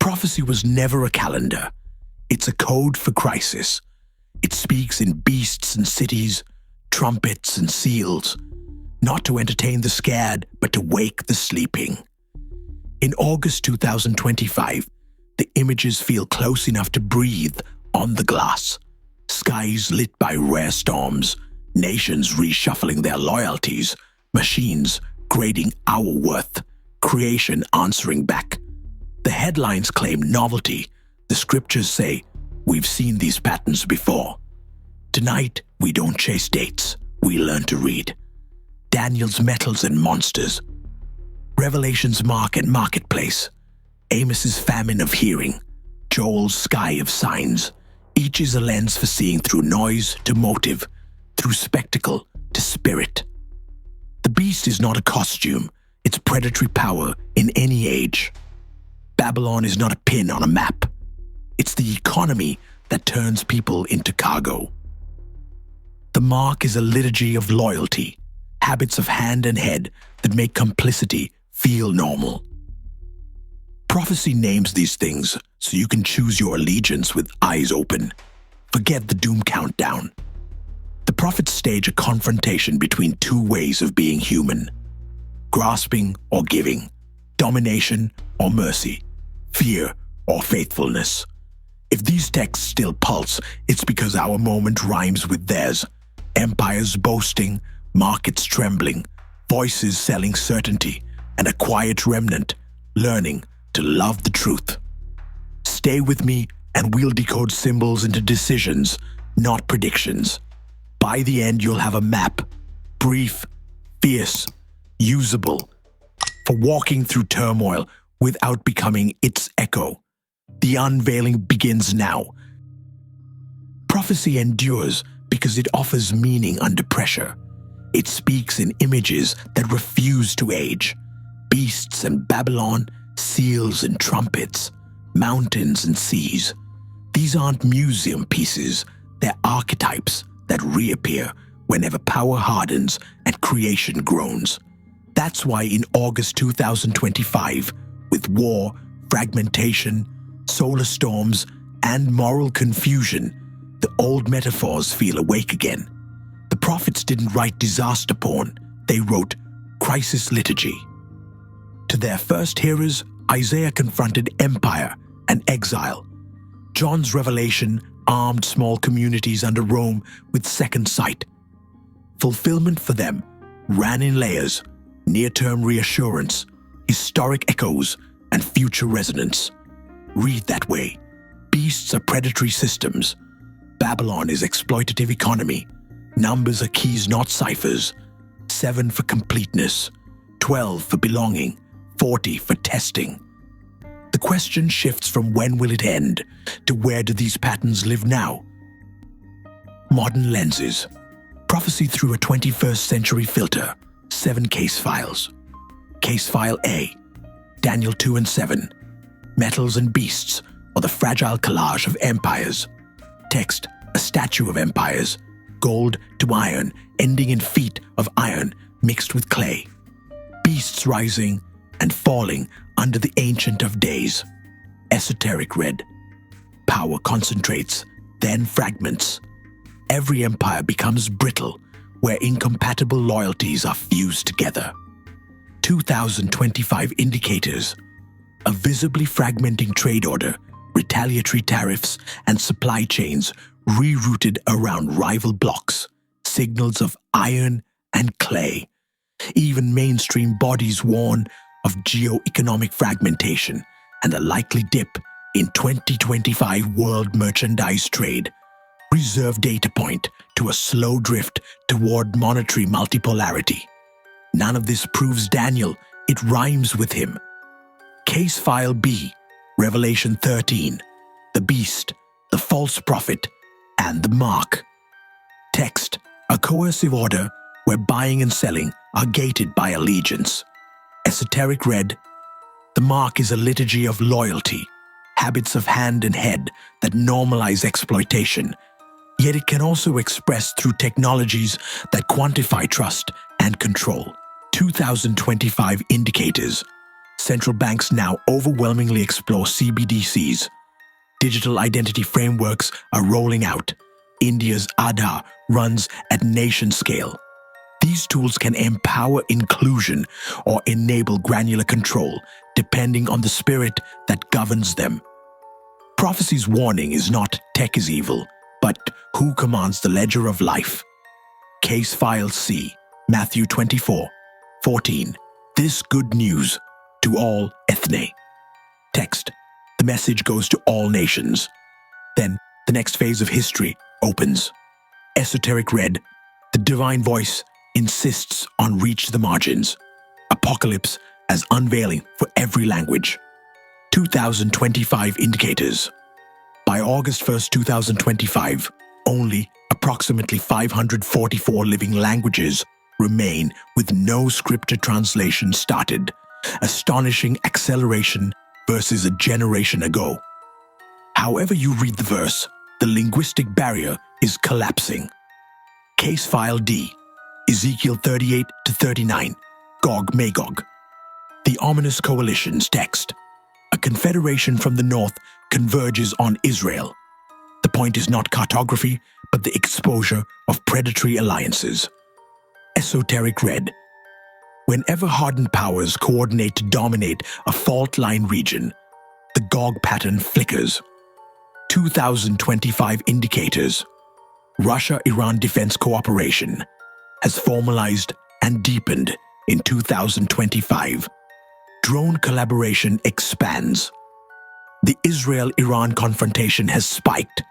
Prophecy was never a calendar. It's a code for crisis. It speaks in beasts and cities, trumpets and seals, not to entertain the scared, but to wake the sleeping. In August 2025, the images feel close enough to breathe on the glass. Skies lit by rare storms, nations reshuffling their loyalties, machines grading our worth, creation answering back. The headlines claim novelty. The scriptures say, we've seen these patterns before. Tonight, we don't chase dates. We learn to read. Daniel's metals and monsters. Revelation's mark and marketplace. Amos's famine of hearing. Joel's sky of signs. Each is a lens for seeing through noise to motive, through spectacle to spirit. The beast is not a costume. It's predatory power in any age. Babylon is not a pin on a map. It's the economy that turns people into cargo. The mark is a liturgy of loyalty, habits of hand and head that make complicity feel normal. Prophecy names these things so you can choose your allegiance with eyes open. Forget the doom countdown. The prophets stage a confrontation between two ways of being human: grasping or giving, domination or mercy, fear or faithfulness. If these texts still pulse, it's because our moment rhymes with theirs. Empires boasting, markets trembling, voices selling certainty, and a quiet remnant learning to love the truth. Stay with me and we'll decode symbols into decisions, not predictions. By the end, you'll have a map, brief, fierce, usable, for walking through turmoil without becoming its echo. The unveiling begins now. Prophecy endures because it offers meaning under pressure. It speaks in images that refuse to age. Beasts and Babylon, seals and trumpets, mountains and seas. These aren't museum pieces, they're archetypes that reappear whenever power hardens and creation groans. That's why in August 2025, with war, fragmentation, solar storms, and moral confusion, the old metaphors feel awake again. The prophets didn't write disaster porn, they wrote crisis liturgy. To their first hearers, Isaiah confronted empire and exile. John's revelation armed small communities under Rome with second sight. Fulfillment for them ran in layers: near-term reassurance, historic echoes, and future resonance. Read that way. Beasts are predatory systems. Babylon is exploitative economy. Numbers are keys, not ciphers. 7 for completeness, 12 for belonging, 40 for testing. The question shifts from when will it end to where do these patterns live now? Modern lenses. Prophecy through a 21st century filter. 7 case files. Case file A. Daniel 2 and 7. Metals and beasts, or the fragile collage of empires. Text: a statue of empires. Gold to iron, ending in feet of iron mixed with clay. Beasts rising and falling under the Ancient of Days. Esoteric red. Power concentrates, then fragments. Every empire becomes brittle, where incompatible loyalties are fused together. 2025 indicators. A visibly fragmenting trade order, retaliatory tariffs, and supply chains rerouted around rival blocks. Signals of iron and clay. Even mainstream bodies warn of geo-economic fragmentation and a likely dip in 2025 world merchandise trade. Reserve data point to a slow drift toward monetary multipolarity. None of this proves Daniel, it rhymes with him. Case file B, Revelation 13, the beast, the false prophet, and the mark. Text: a coercive order where buying and selling are gated by allegiance. Esoteric red. The mark is a liturgy of loyalty, habits of hand and head that normalize exploitation. Yet it can also express through technologies that quantify trust and control. 2025 indicators. central banks now overwhelmingly explore CBDCs. Digital identity frameworks are rolling out. India's Aadhaar runs at nation scale. These tools can empower inclusion or enable granular control, depending on the spirit that governs them. Prophecy's warning is not tech is evil, but who commands the ledger of life? Case File C, Matthew 24:14. This good news to all ethne. Text. The message goes to all nations. Then the next phase of history opens. Esoteric read, the divine voice insists on reach the margins. Apocalypse as unveiling for every language. 2025 indicators. By August 1st, 2025, only approximately 544 living languages remain with no scripted translation started. Astonishing acceleration versus a generation ago. However you read the verse, the linguistic barrier is collapsing. Case File D, Ezekiel 38-39, Gog Magog. The ominous coalition's text. A confederation from the north converges on Israel. The point is not cartography, but the exposure of predatory alliances. Esoteric read, whenever hardened powers coordinate to dominate a fault line region, the Gog pattern flickers. 2025 indicators. Russia-Iran defense cooperation has formalized and deepened in 2025. Drone collaboration expands. The Israel-Iran confrontation has spiked.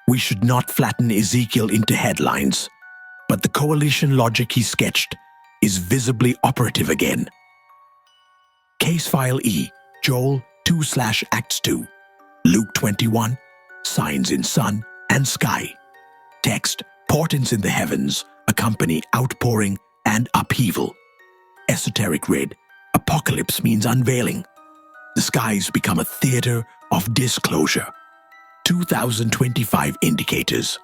We should not flatten Ezekiel into headlines, but the coalition logic he sketched is visibly operative again. Case File E, Joel 2/Acts 2, Luke 21, signs in sun and sky. Text, portents in the heavens accompany outpouring and upheaval. Esoteric read, apocalypse means unveiling. The skies become a theater of disclosure. 2025 indicators.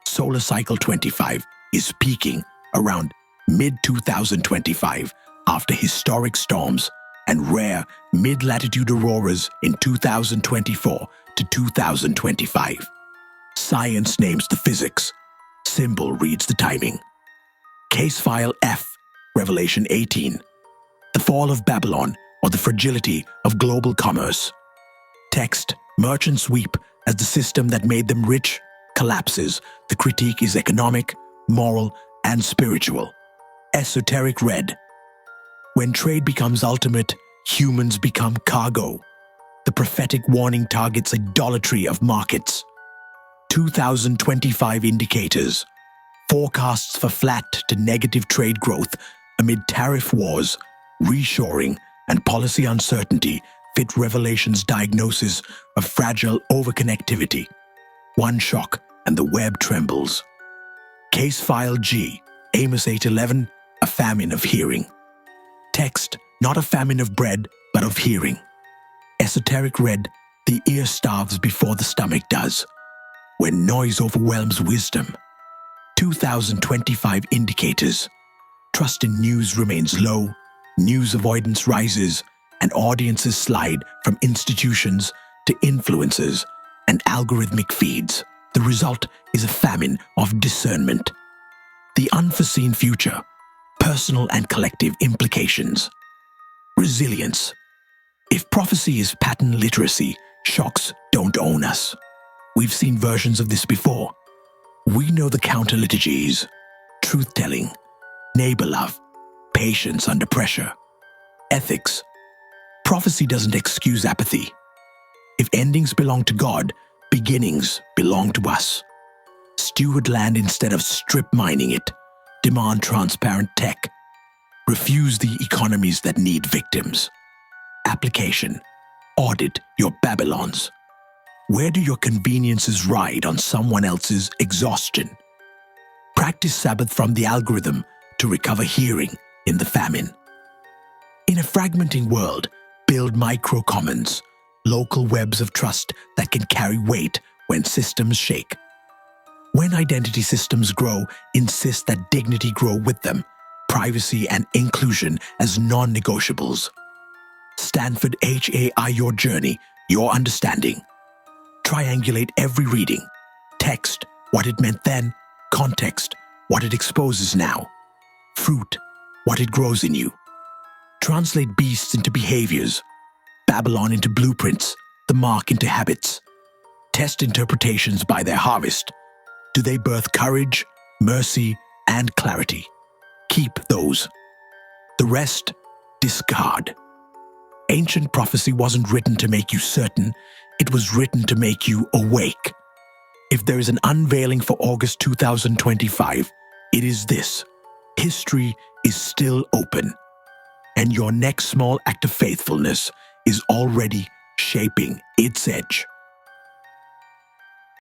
Solar cycle 25 is peaking around mid-2025 after historic storms and rare mid-latitude auroras in 2024 to 2025. Science names the physics. Symbol reads the timing. Case File F, Revelation 18. The fall of Babylon or the fragility of global commerce. Text, merchants weep as the system that made them rich collapses. The critique is economic, moral, and spiritual. Esoteric read, when trade becomes ultimate, humans become cargo. The prophetic warning targets idolatry of markets. 2025 indicators. Forecasts for flat to negative trade growth amid tariff wars, reshoring, and policy uncertainty fit Revelation's diagnosis of fragile overconnectivity. One shock and the web trembles. Case File G, Amos 8:11, a famine of hearing. Text, not a famine of bread, but of hearing. Esoteric read, the ear starves before the stomach does, when noise overwhelms wisdom. 2025 indicators. Trust in news remains low, news avoidance rises, and audiences slide from institutions to influencers and algorithmic feeds. The result is a famine of discernment. The unforeseen future, personal and collective implications. Resilience. If prophecy is pattern literacy, shocks don't own us. We've seen versions of this before. We know the counter-liturgies, truth-telling, neighbor love, patience under pressure, ethics. Prophecy doesn't excuse apathy. If endings belong to God, beginnings belong to us. Steward land instead of strip mining it. Demand transparent tech. Refuse the economies that need victims. Application. Audit your Babylons. Where do your conveniences ride on someone else's exhaustion? Practice Sabbath from the algorithm to recover hearing in the famine. In a fragmenting world, build micro-commons, local webs of trust that can carry weight when systems shake. When identity systems grow, insist that dignity grow with them, privacy and inclusion as non-negotiables. Stanford HAI your journey, your understanding. Triangulate every reading. Text, what it meant then. Context, what it exposes now. Fruit, what it grows in you. Translate beasts into behaviors. Babylon into blueprints. The mark into habits. Test interpretations by their harvest. Do they birth courage, mercy, and clarity? Keep those. The rest, discard. Ancient prophecy wasn't written to make you certain, it was written to make you awake. If there is an unveiling for August 2025, it is this. History is still open, and your next small act of faithfulness is already shaping its edge.